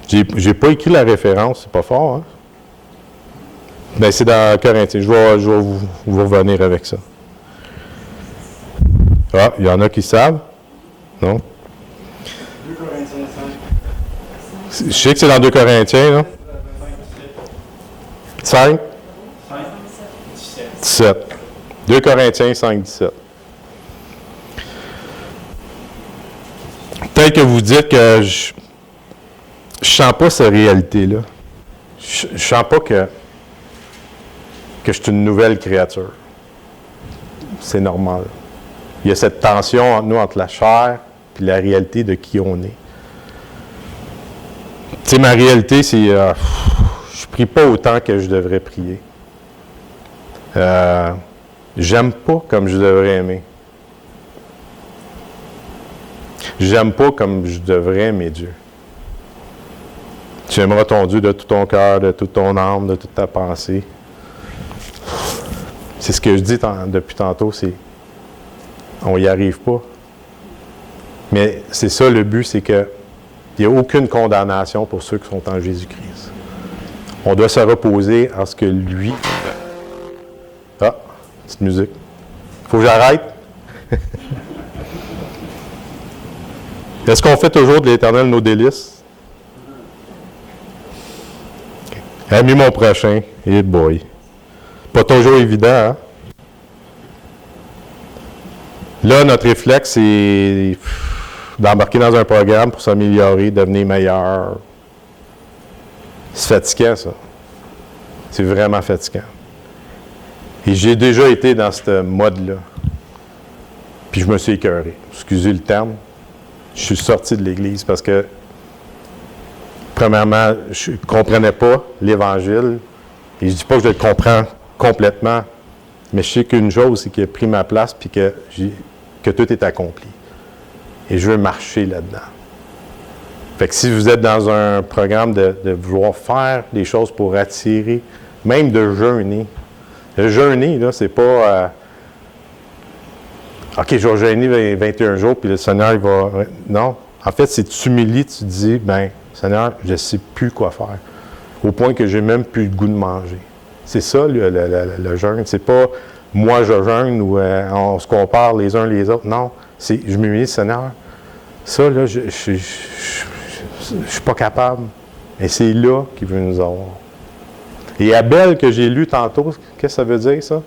J'ai pas écrit la référence, c'est pas fort, hein? Bien, c'est dans Corinthiens. Je vais vous revenir avec ça. Ah, il y en a qui savent? Non? 2 Corinthiens 5. Je sais que c'est dans 2 Corinthiens, là. 5? 5, 17. 17. 2 Corinthiens 5, 17. Peut-être que vous dites que je ne sens pas cette réalité-là. Je ne sens pas que je suis une nouvelle créature. C'est normal. Il y a cette tension entre nous, entre la chair et la réalité de qui on est. Tu sais, ma réalité, c'est... je ne prie pas autant que je devrais prier. J'aime pas comme je devrais aimer. J'aime pas comme je devrais aimer Dieu. Tu aimeras ton Dieu de tout ton cœur, de toute ton âme, de toute ta pensée. C'est ce que je dis depuis tantôt, c'est on n'y arrive pas. Mais c'est ça le but, c'est qu'il n'y a aucune condamnation pour ceux qui sont en Jésus-Christ. On doit se reposer en ce que lui fait. Ah, petite musique. Faut que j'arrête. Est-ce qu'on fait toujours de l'Éternel nos délices? Okay. Aimez mon prochain. Hey boy. Pas toujours évident, hein? Là, notre réflexe, c'est d'embarquer dans un programme pour s'améliorer, devenir meilleur. C'est fatigant, ça. C'est vraiment fatigant. Et j'ai déjà été dans ce mode-là. Puis je me suis écœuré. Excusez le terme. Je suis sorti de l'Église parce que, premièrement, je ne comprenais pas l'Évangile. Et je ne dis pas que je le comprends complètement, mais je sais qu'une chose, c'est qu'il a pris ma place puis que tout est accompli. Et je veux marcher là-dedans. Fait que si vous êtes dans un programme de vouloir faire des choses pour attirer, même de jeûner. Le jeûner, là, c'est pas OK, je vais jeûner 21 jours, puis le Seigneur, il va. Non. En fait, c'est tu t'humilies, tu te dis, ben, Seigneur, je ne sais plus quoi faire. Au point que j'ai même plus le goût de manger. C'est ça, le jeûne. C'est pas moi, je jeûne ou on se compare les uns les autres. Non. C'est je m'humilie, Seigneur. Ça, là, je suis pas capable. Et c'est là qu'il veut nous avoir. Et Abel, que j'ai lu tantôt, qu'est-ce que ça veut dire, ça?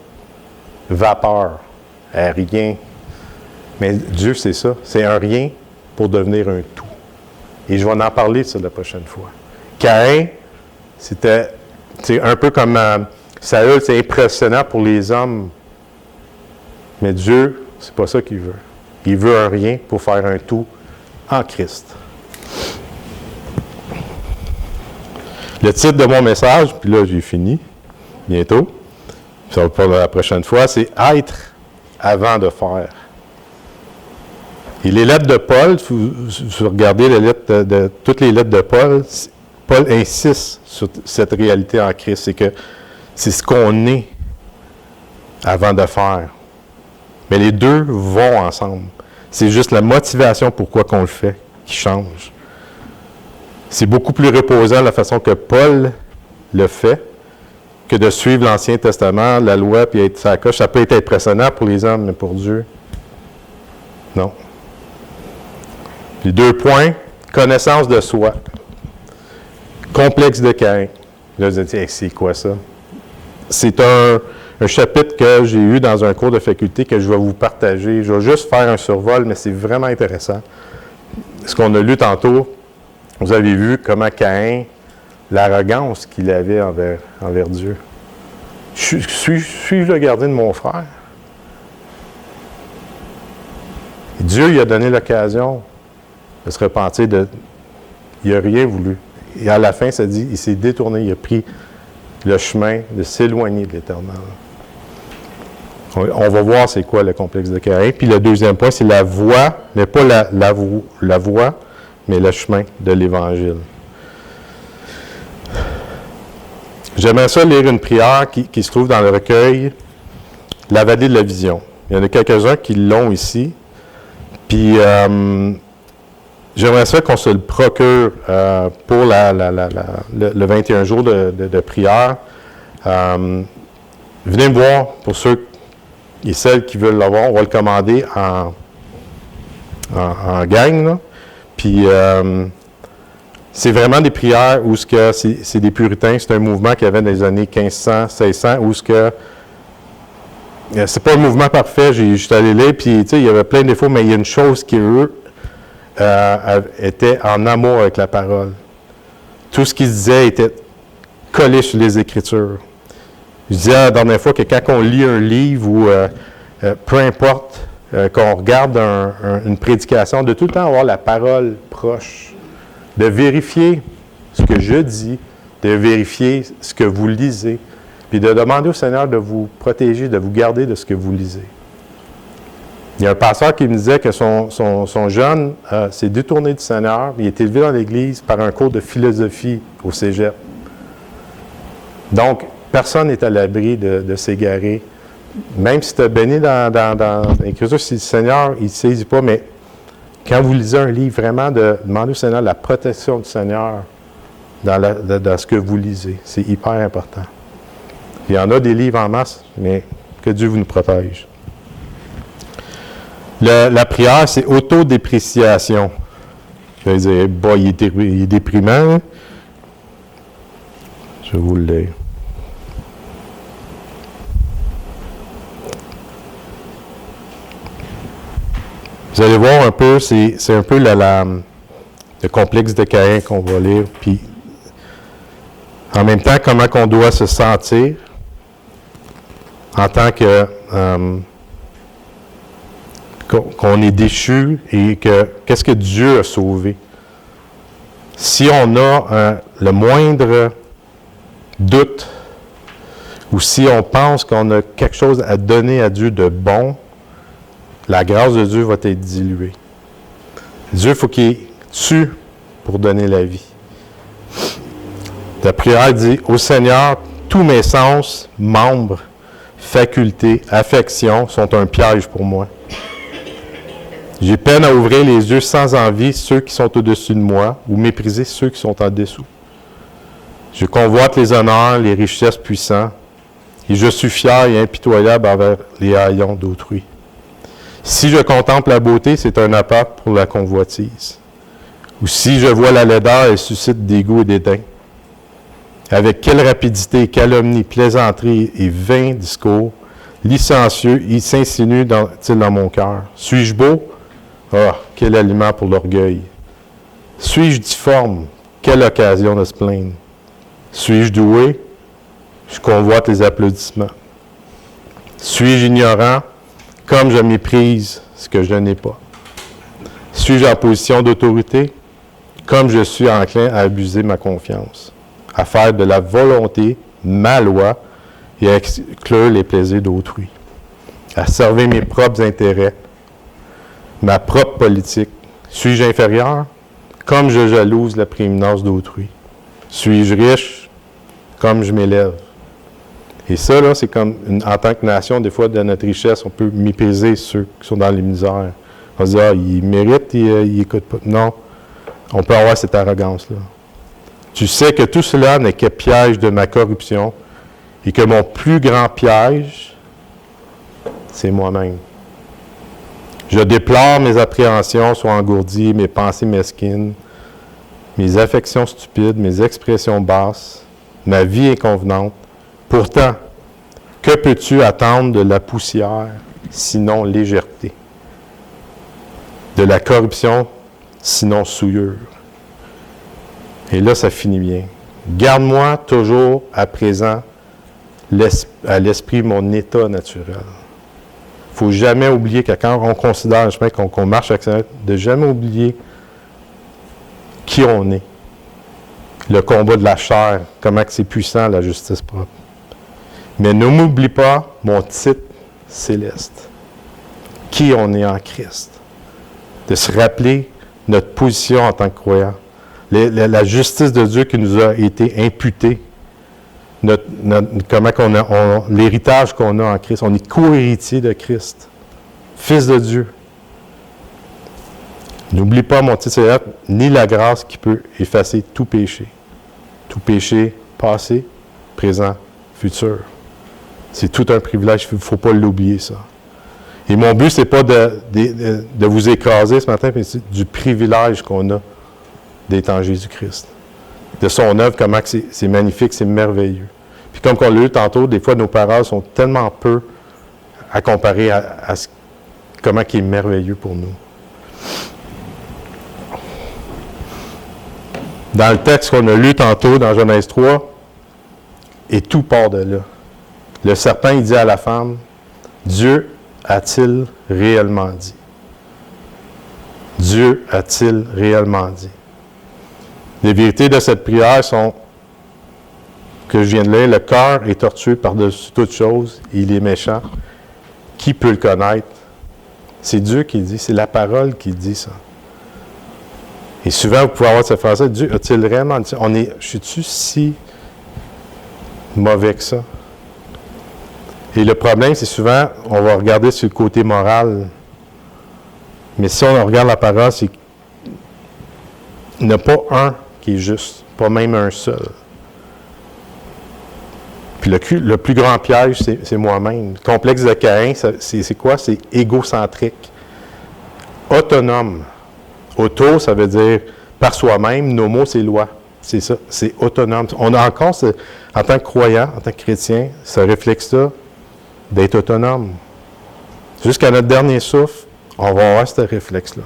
Vapeur. Rien. Mais Dieu, c'est ça. C'est un rien pour devenir un tout. Et je vais en parler de ça la prochaine fois. Caïn, c'est un peu comme Saül, c'est impressionnant pour les hommes. Mais Dieu, c'est pas ça qu'il veut. Il veut un rien pour faire un tout en Christ. Le titre de mon message, puis là, j'ai fini, bientôt, ça va pour la prochaine fois, c'est « Être avant de faire ». Et les lettres de Paul, si vous regardez les lettres toutes les lettres de Paul, Paul insiste sur cette réalité en Christ, c'est que c'est ce qu'on est avant de faire. Mais les deux vont ensemble. C'est juste la motivation pourquoi qu'on le fait qui change. C'est beaucoup plus reposant la façon que Paul le fait que de suivre l'Ancien Testament, la loi, puis être sa coche. Ça peut être impressionnant pour les hommes, mais pour Dieu, non. Les 2 points, connaissance de soi. Complexe de Caïn. Là, vous allez dire, c'est quoi ça? C'est un chapitre que j'ai eu dans un cours de faculté que je vais vous partager. Je vais juste faire un survol, mais c'est vraiment intéressant. Ce qu'on a lu tantôt, vous avez vu comment Caïn, l'arrogance qu'il avait envers Dieu. Suis-je le gardien de mon frère? Et Dieu lui a donné l'occasion de se repentir il n'a rien voulu. Et à la fin, ça dit, il s'est détourné, il a pris le chemin de s'éloigner de l'Éternel. On va voir c'est quoi le complexe de Caïn. Puis le deuxième point, c'est la voie, mais pas la voie, mais le chemin de l'Évangile. J'aimerais ça lire une prière qui se trouve dans le recueil « La vallée de la vision ». Il y en a quelques-uns qui l'ont ici. Puis, j'aimerais ça qu'on se le procure pour le 21 jours de prière. Venez me voir pour ceux et celles qui veulent l'avoir. On va le commander en gang, là. Puis, c'est vraiment des prières où c'est des puritains. C'est un mouvement qu'il y avait dans les années 1500, 1600, où c'est pas un mouvement parfait. J'étais allé là, puis il y avait plein de défauts, mais il y a une chose qui, eux, était en amour avec la parole. Tout ce qu'ils disaient était collé sur les Écritures. Je disais la dernière fois que quand on lit un livre ou peu importe, qu'on regarde une prédication, de tout le temps avoir la parole proche, de vérifier ce que je dis, de vérifier ce que vous lisez, puis de demander au Seigneur de vous protéger, de vous garder de ce que vous lisez. Il y a un pasteur qui me disait que son jeune s'est détourné du Seigneur, il est élevé dans l'Église par un cours de philosophie au cégep. Donc, personne n'est à l'abri de s'égarer. Même si tu es béni dans l'Écriture, si le Seigneur, il ne saisit pas, mais quand vous lisez un livre, vraiment, de demander au Seigneur la protection du Seigneur dans ce que vous lisez. C'est hyper important. Il y en a des livres en masse, mais que Dieu vous nous protège. La prière, c'est autodépréciation. Je vais dire, bah, il est déprimant. Hein? Je vais vous le lire. Vous allez voir un peu, c'est un peu le complexe de Caïn qu'on va lire. Puis, En même temps, comment on doit se sentir en tant que qu'on est déchu et qu'est-ce que Dieu a sauvé. Si on a le moindre doute ou si on pense qu'on a quelque chose à donner à Dieu de bon, la grâce de Dieu va être diluée. Dieu, il faut qu'il tue pour donner la vie. La prière dit, « Ô Seigneur, tous mes sens, membres, facultés, affections sont un piège pour moi. J'ai peine à ouvrir les yeux sans envie ceux qui sont au-dessus de moi ou mépriser ceux qui sont en dessous. Je convoite les honneurs, les richesses puissants, et je suis fier et impitoyable envers les haillons d'autrui. Si je contemple la beauté, c'est un appât pour la convoitise. Ou si je vois la laideur, elle suscite dégoût et dédain. Avec quelle rapidité, calomnie, plaisanterie et vain discours, licencieux, il s'insinue dans mon cœur. Suis-je beau? Ah, quel aliment pour l'orgueil! Suis-je difforme? Quelle occasion de se plaindre! Suis-je doué? Je convoite les applaudissements. Suis-je ignorant? Comme je méprise ce que je n'ai pas. Suis-je en position d'autorité? Comme je suis enclin à abuser ma confiance, à faire de la volonté ma loi et à exclure les plaisirs d'autrui, à servir mes propres intérêts, ma propre politique. Suis-je inférieur? Comme je jalouse la prééminence d'autrui. Suis-je riche? Comme je m'élève. Et ça, là, c'est comme, en tant que nation, des fois, de notre richesse, on peut mépriser ceux qui sont dans les misères. On va se dire, ah, ils méritent, ils n'écoutent pas. Non, on peut avoir cette arrogance-là. Tu sais que tout cela n'est que piège de ma corruption et que mon plus grand piège, c'est moi-même. Je déplore mes appréhensions soient engourdies, mes pensées mesquines, mes affections stupides, mes expressions basses, ma vie inconvenante. Pourtant, que peux-tu attendre de la poussière, sinon légèreté? De la corruption, sinon souillure? Et là, ça finit bien. Garde-moi toujours à présent à l'esprit mon état naturel. Il ne faut jamais oublier que quand on considère le chemin, qu'on marche avec ça, de jamais oublier qui on est. Le combat de la chair, comment c'est puissant la justice propre. Mais ne m'oublie pas mon titre céleste. Qui on est en Christ. De se rappeler notre position en tant que croyant. La justice de Dieu qui nous a été imputée. L'héritage qu'on a en Christ. On est co-héritier de Christ. Fils de Dieu. N'oublie pas mon titre céleste, ni la grâce qui peut effacer tout péché. Tout péché passé, présent, futur. C'est tout un privilège, il ne faut pas l'oublier, ça. Et mon but, ce n'est pas de vous écraser ce matin, mais c'est du privilège qu'on a d'être en Jésus-Christ. De son œuvre, comment c'est magnifique, c'est merveilleux. Puis comme on l'a lu tantôt, des fois, nos paroles sont tellement peu à comparer à comment il est merveilleux pour nous. Dans le texte qu'on a lu tantôt, dans Genèse 3, et tout part de là. Le serpent, il dit à la femme, « Dieu a-t-il réellement dit? » Dieu a-t-il réellement dit? Les vérités de cette prière sont, que je viens de lire, le cœur est tortueux par-dessus toute chose, il est méchant. Qui peut le connaître? C'est Dieu qui le dit, c'est la parole qui dit ça. Et souvent, vous pouvez avoir cette phrase-là, Dieu a-t-il réellement dit? Je suis-tu si mauvais que ça? Et le problème, c'est souvent, on va regarder sur le côté moral. Mais si on regarde la parole, c'est qu'il n'y en a pas un qui est juste, pas même un seul. Puis le plus grand piège, c'est moi-même. Le complexe de Caïn, c'est quoi? C'est égocentrique. Autonome. Auto, ça veut dire par soi-même. Nomo, c'est loi. C'est ça. C'est autonome. On a encore, en tant que croyant, en tant que chrétien, ce réflexe-là d'être autonome. Jusqu'à notre dernier souffle, on va avoir ce réflexe-là.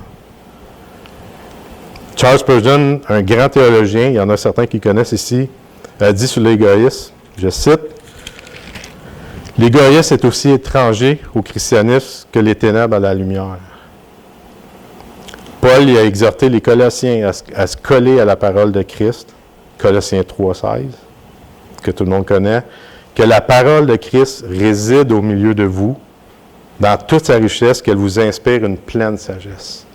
Charles Spurgeon, un grand théologien, il y en a certains qui connaissent ici, dit sur l'égoïsme, je cite, « L'égoïsme est aussi étranger au christianisme que les ténèbres à la lumière. » Paul y a exhorté les Colossiens à se coller à la parole de Christ, Colossiens 3,16, que tout le monde connaît, que la parole de Christ réside au milieu de vous, dans toute sa richesse, qu'elle vous inspire une pleine sagesse.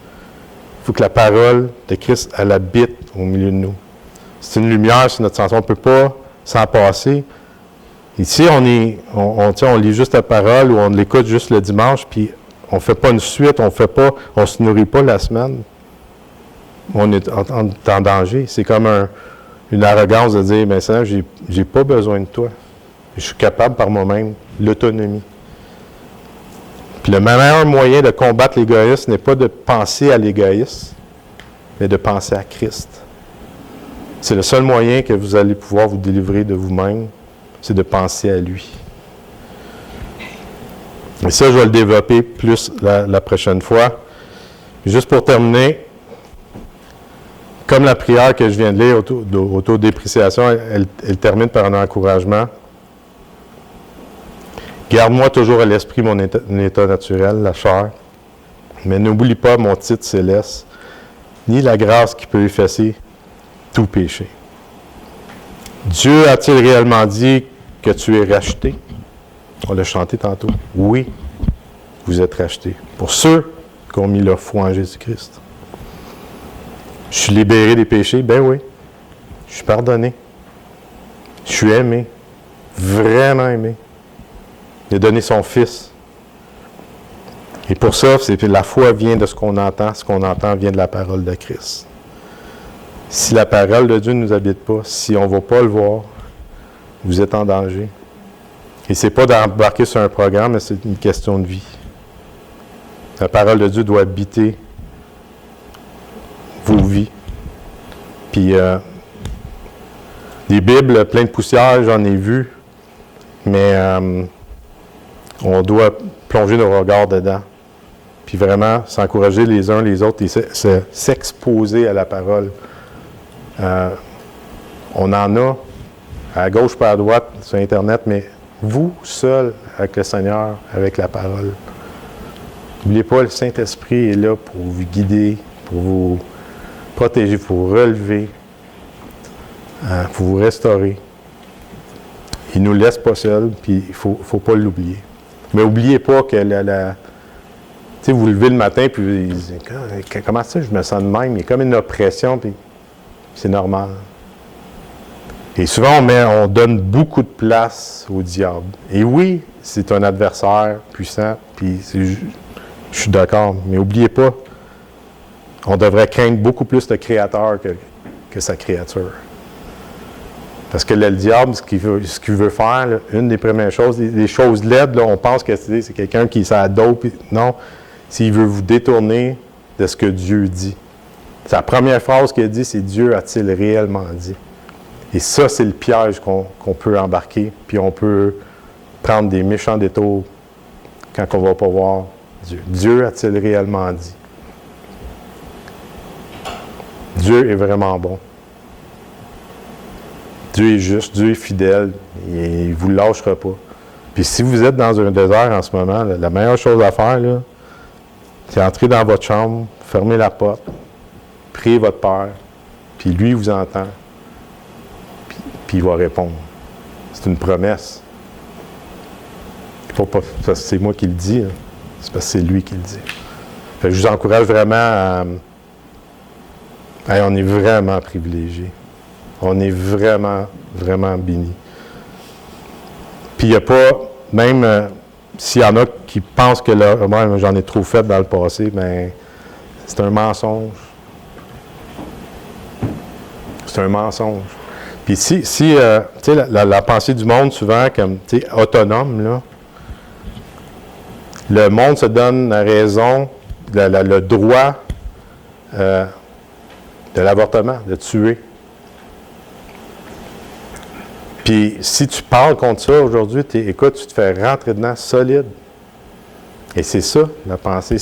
Il faut que la parole de Christ, elle habite au milieu de nous. C'est une lumière sur notre sens. On ne peut pas s'en passer. Ici, on lit juste la parole ou on l'écoute juste le dimanche, puis on ne fait pas une suite, on ne se nourrit pas la semaine. On est en danger. C'est comme une arrogance de dire, bien, Seigneur, je n'ai pas besoin de toi. Je suis capable par moi-même, l'autonomie. Puis le meilleur moyen de combattre l'égoïsme n'est pas de penser à l'égoïsme, mais de penser à Christ. C'est le seul moyen que vous allez pouvoir vous délivrer de vous-même, c'est de penser à lui. Et ça, je vais le développer plus la prochaine fois. Juste pour terminer, comme la prière que je viens de lire autodépréciation, elle termine par un encouragement. Garde-moi toujours à l'esprit mon état naturel, la chair, mais n'oublie pas mon titre céleste, ni la grâce qui peut effacer tout péché. Dieu a-t-il réellement dit que tu es racheté? On l'a chanté tantôt. Oui, vous êtes rachetés. Pour ceux qui ont mis leur foi en Jésus-Christ. Je suis libéré des péchés? Ben oui. Je suis pardonné. Je suis aimé. Vraiment aimé. Il a donné son Fils. Et pour ça, la foi vient de ce qu'on entend. Ce qu'on entend vient de la parole de Christ. Si la parole de Dieu ne nous habite pas, si on ne va pas le voir, vous êtes en danger. Et ce n'est pas d'embarquer sur un programme, mais c'est une question de vie. La parole de Dieu doit habiter vos vies. Puis, des Bibles pleines de poussière, j'en ai vu, mais on doit plonger nos regards dedans. Puis vraiment s'encourager les uns les autres et s'exposer à la parole. On en a à gauche pas à droite sur Internet, mais vous, seul, avec le Seigneur, avec la parole. N'oubliez pas, le Saint-Esprit est là pour vous guider, pour vous protéger, pour vous relever, pour vous restaurer. Il ne nous laisse pas seuls, puis il ne faut pas l'oublier. Mais n'oubliez pas que tu sais, vous levez le matin, puis comment ça, je me sens de même? Il y a comme une oppression, puis c'est normal. Et souvent, on donne beaucoup de place au diable. Et oui, c'est un adversaire puissant, puis je suis d'accord, mais n'oubliez pas, on devrait craindre beaucoup plus le Créateur que sa créature. Parce que le diable, ce qu'il veut faire, là, une des premières choses, des choses laides, là, on pense que c'est quelqu'un qui s'adope. Non, s'il veut vous détourner de ce que Dieu dit. Sa première phrase qu'il a dit, c'est « Dieu a-t-il réellement dit ?» Et ça, c'est le piège qu'on peut embarquer, puis on peut prendre des méchants détours quand on ne va pas voir Dieu. Dieu a-t-il réellement dit? Dieu est vraiment bon. Dieu est juste, Dieu est fidèle, et il ne vous lâchera pas. Puis si vous êtes dans un désert en ce moment, là, la meilleure chose à faire, là, c'est entrer dans votre chambre, fermer la porte, prier votre Père, puis lui vous entend, puis il va répondre. C'est une promesse. C'est moi qui le dis, hein. C'est parce que c'est lui qui le dit. Fait que je vous encourage vraiment à... on est vraiment privilégiés. On est vraiment, vraiment bénis. Puis il n'y a pas, même s'il y en a qui pensent que là, moi j'en ai trop fait dans le passé, bien, c'est un mensonge. C'est un mensonge. Puis tu sais, la pensée du monde, souvent, comme, tu sais, autonome, là, le monde se donne la raison, le droit de l'avortement, de tuer. Puis, si tu parles contre ça aujourd'hui, écoute, tu te fais rentrer dedans solide. Et c'est ça, la pensée.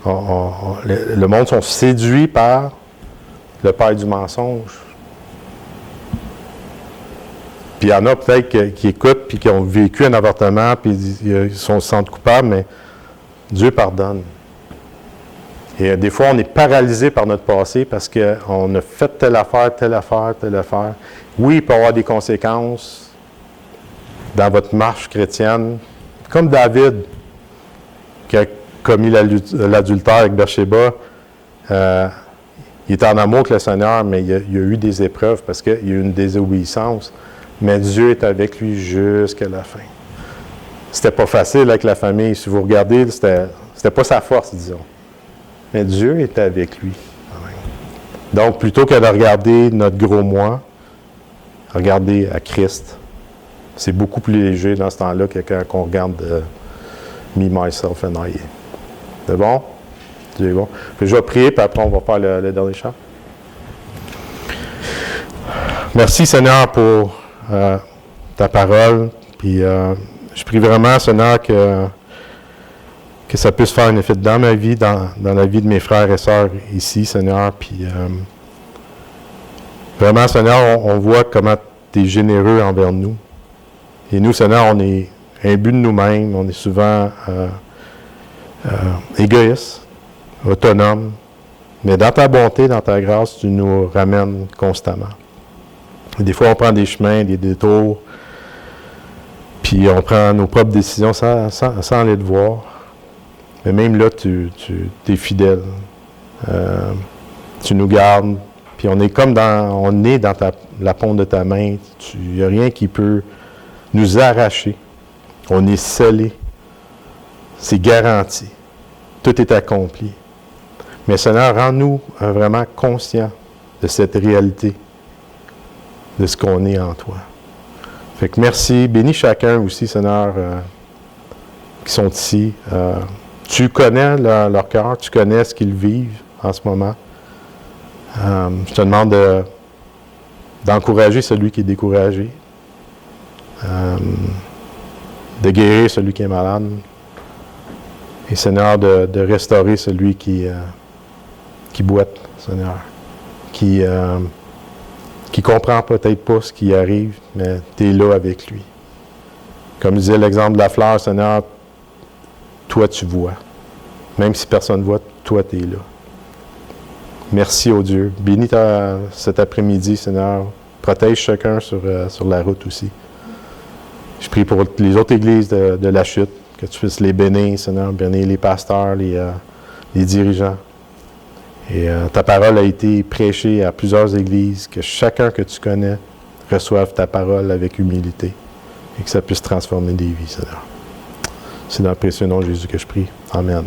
Le monde sont séduits par le père du mensonge. Puis il y en a peut-être qui écoutent, puis qui ont vécu un avortement, puis ils se sentent coupables, mais Dieu pardonne. Et des fois, on est paralysé par notre passé parce qu'on a fait telle affaire, telle affaire, telle affaire. Oui, il peut y avoir des conséquences dans votre marche chrétienne, comme David, qui a commis l'adultère avec Bathsheba. Il était en amour avec le Seigneur, mais il y a eu des épreuves parce qu'il y a eu une désobéissance. Mais Dieu est avec lui jusqu'à la fin. C'était pas facile avec la famille. Si vous regardez, c'était pas sa force, disons. Mais Dieu est avec lui. Donc, plutôt que de regarder notre gros moi, regardez à Christ. C'est beaucoup plus léger dans ce temps-là que quand on regarde Me, Myself and I. C'est bon? Dieu est bon. Puis je vais prier, puis après on va faire le dernier chant. Merci Seigneur pour ta parole. Puis je prie vraiment, Seigneur, que ça puisse faire un effet dans ma vie, dans la vie de mes frères et sœurs ici, Seigneur. Puis vraiment, Seigneur, on voit comment tu es généreux envers nous. Et nous, Seigneur, on est imbus de nous-mêmes, on est souvent égoïstes, autonomes. Mais dans ta bonté, dans ta grâce, tu nous ramènes constamment. Et des fois, on prend des chemins, des détours, puis on prend nos propres décisions sans aller te voir. Mais même là, tu es fidèle. Tu nous gardes. Puis on est dans la paume de ta main. Il n'y a rien qui peut nous arracher. On est scellé. C'est garanti. Tout est accompli. Mais Seigneur, rends-nous vraiment conscients de cette réalité, de ce qu'on est en toi. Fait que merci. Bénis chacun aussi, Seigneur, qui sont ici. Tu connais leur cœur, tu connais ce qu'ils vivent en ce moment. Je te demande d'encourager celui qui est découragé, de guérir celui qui est malade, et Seigneur, de restaurer celui qui boite, Seigneur, qui comprend peut-être pas ce qui arrive, mais tu es là avec lui. Comme disait l'exemple de la fleur, Seigneur, toi tu vois. Même si personne ne voit, toi tu es là. Merci, ô Dieu. Bénis cet après-midi, Seigneur. Protège chacun sur la route aussi. Je prie pour les autres églises de la chute, que tu puisses les bénir, Seigneur, bénir les pasteurs, les dirigeants. Et ta parole a été prêchée à plusieurs églises, que chacun que tu connais reçoive ta parole avec humilité et que ça puisse transformer des vies, Seigneur. C'est dans le précieux nom de Jésus que je prie. Amen.